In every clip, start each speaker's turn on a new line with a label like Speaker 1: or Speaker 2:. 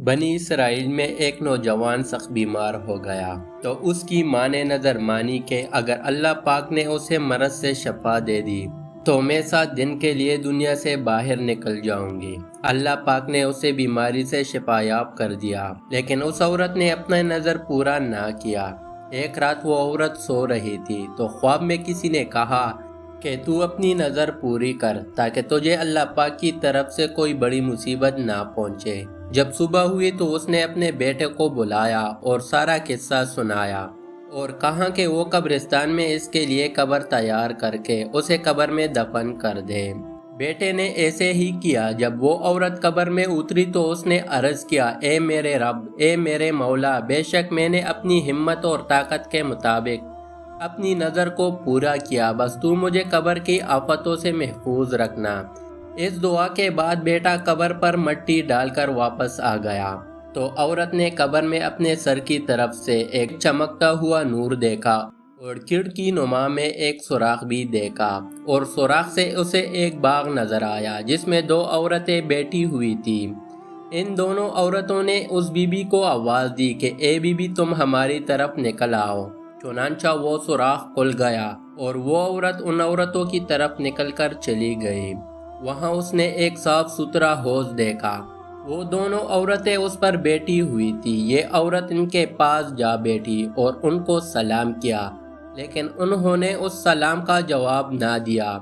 Speaker 1: بنی اسرائیل میں ایک نوجوان سخت بیمار ہو گیا تو اس کی ماں نے نظر مانی کہ اگر اللہ پاک نے اسے مرض سے شفا دے دی تو میں 7 دن کے لیے دنیا سے باہر نکل جاؤں گی۔ اللہ پاک نے اسے بیماری سے شفا یاب کر دیا، لیکن اس عورت نے اپنا نظر پورا نہ کیا۔ ایک رات وہ عورت سو رہی تھی تو خواب میں کسی نے کہا کہ تو اپنی نظر پوری کر تاکہ تجھے اللہ پاک کی طرف سے کوئی بڑی مصیبت نہ پہنچے۔ جب صبح ہوئی تو اس نے اپنے بیٹے کو بلایا اور سارا قصہ سنایا اور کہا کہ وہ قبرستان میں اس کے لیے قبر تیار کر کے اسے قبر میں دفن کر دے۔ بیٹے نے ایسے ہی کیا۔ جب وہ عورت قبر میں اتری تو اس نے عرض کیا، اے میرے رب، اے میرے مولا، بے شک میں نے اپنی ہمت اور طاقت کے مطابق اپنی نظر کو پورا کیا، بس تو مجھے قبر کی آفتوں سے محفوظ رکھنا۔ اس دعا کے بعد بیٹا قبر پر مٹی ڈال کر واپس آ گیا تو عورت نے قبر میں اپنے سر کی طرف سے ایک چمکتا ہوا نور دیکھا اور کھڑکی نما میں ایک سوراخ بھی دیکھا، اور سوراخ سے اسے ایک باغ نظر آیا جس میں 2 عورتیں بیٹھی ہوئی تھیں۔ ان دونوں عورتوں نے اس بی بی کو آواز دی کہ اے بی بی، تم ہماری طرف نکل آؤ۔ چنانچہ وہ سوراخ کھل گیا اور وہ عورت ان عورتوں کی طرف نکل کر چلی گئی۔ وہاں اس نے ایک صاف ستھرا حوض دیکھا۔ وہ دونوں عورتیں اس پر بیٹھی ہوئی تھی۔ یہ عورت ان کے پاس جا بیٹھی اور ان کو سلام کیا، لیکن انہوں نے اس سلام کا جواب نہ دیا۔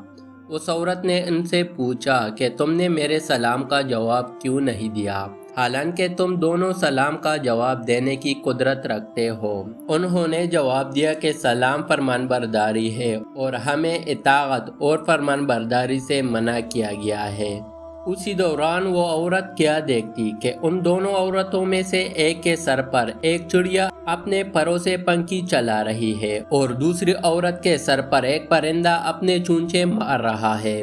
Speaker 1: اس عورت نے ان سے پوچھا کہ تم نے میرے سلام کا جواب کیوں نہیں دیا، حالانکہ تم دونوں سلام کا جواب دینے کی قدرت رکھتے ہو؟ انہوں نے جواب دیا کہ سلام فرمان برداری ہے اور ہمیں اطاعت اور فرمان برداری سے منع کیا گیا ہے۔ اسی دوران وہ عورت کیا دیکھتی کہ ان دونوں عورتوں میں سے ایک کے سر پر ایک چڑیا اپنے پروں سے پنکھی چلا رہی ہے اور دوسری عورت کے سر پر ایک پرندہ اپنے چونچے مار رہا ہے۔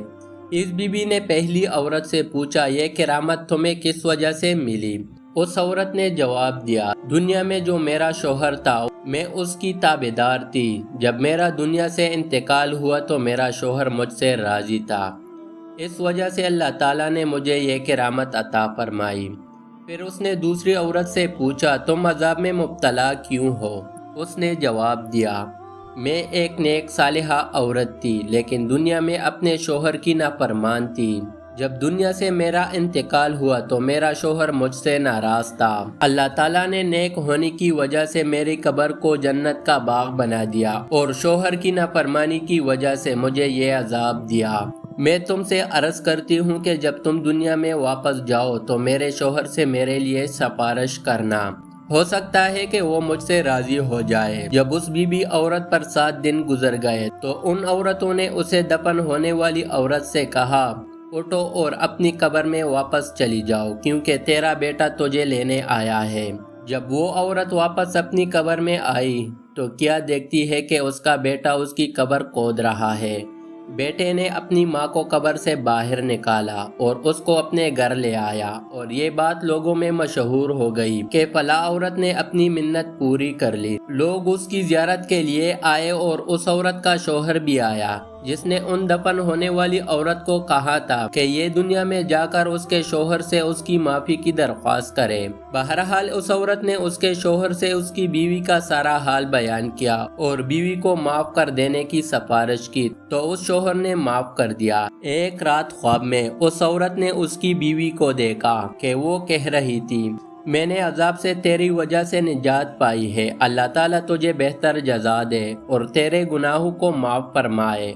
Speaker 1: اس بی بی نے پہلی عورت سے پوچھا، یہ کرامت تمہیں کس وجہ سے ملی؟ اس عورت نے جواب دیا، دنیا میں جو میرا شوہر تھا میں اس کی تابعدار تھی۔ جب میرا دنیا سے انتقال ہوا تو میرا شوہر مجھ سے راضی تھا، اس وجہ سے اللہ تعالیٰ نے مجھے یہ کرامت عطا فرمائی۔ پھر اس نے دوسری عورت سے پوچھا، تم عذاب میں مبتلا کیوں ہو؟ اس نے جواب دیا، میں ایک نیک صالحہ عورت تھی لیکن دنیا میں اپنے شوہر کی نافرمان تھی۔ جب دنیا سے میرا انتقال ہوا تو میرا شوہر مجھ سے ناراض تھا۔ اللہ تعالیٰ نے نیک ہونے کی وجہ سے میری قبر کو جنت کا باغ بنا دیا اور شوہر کی نافرمانی کی وجہ سے مجھے یہ عذاب دیا۔ میں تم سے عرض کرتی ہوں کہ جب تم دنیا میں واپس جاؤ تو میرے شوہر سے میرے لیے سفارش کرنا، ہو سکتا ہے کہ وہ مجھ سے راضی ہو جائے۔ جب اس بی بی عورت پر 7 دن گزر گئے تو ان عورتوں نے اسے دفن ہونے والی عورت سے کہا، اٹھو اور اپنی قبر میں واپس چلی جاؤ کیونکہ تیرا بیٹا تجھے لینے آیا ہے۔ جب وہ عورت واپس اپنی قبر میں آئی تو کیا دیکھتی ہے کہ اس کا بیٹا اس کی قبر کھود رہا ہے۔ بیٹے نے اپنی ماں کو قبر سے باہر نکالا اور اس کو اپنے گھر لے آیا، اور یہ بات لوگوں میں مشہور ہو گئی کہ فلاں عورت نے اپنی منت پوری کر لی۔ لوگ اس کی زیارت کے لیے آئے اور اس عورت کا شوہر بھی آیا جس نے ان دفن ہونے والی عورت کو کہا تھا کہ یہ دنیا میں جا کر اس کے شوہر سے اس کی معافی کی درخواست کرے۔ بہرحال اس عورت نے اس کے شوہر سے اس کی بیوی کا سارا حال بیان کیا اور بیوی کو معاف کر دینے کی سفارش کی تو اس شوہر نے معاف کر دیا۔ ایک رات خواب میں اس عورت نے اس کی بیوی کو دیکھا کہ وہ کہہ رہی تھی، میں نے عذاب سے تیری وجہ سے نجات پائی ہے، اللہ تعالیٰ تجھے بہتر جزا دے اور تیرے گناہوں کو معاف فرمائے۔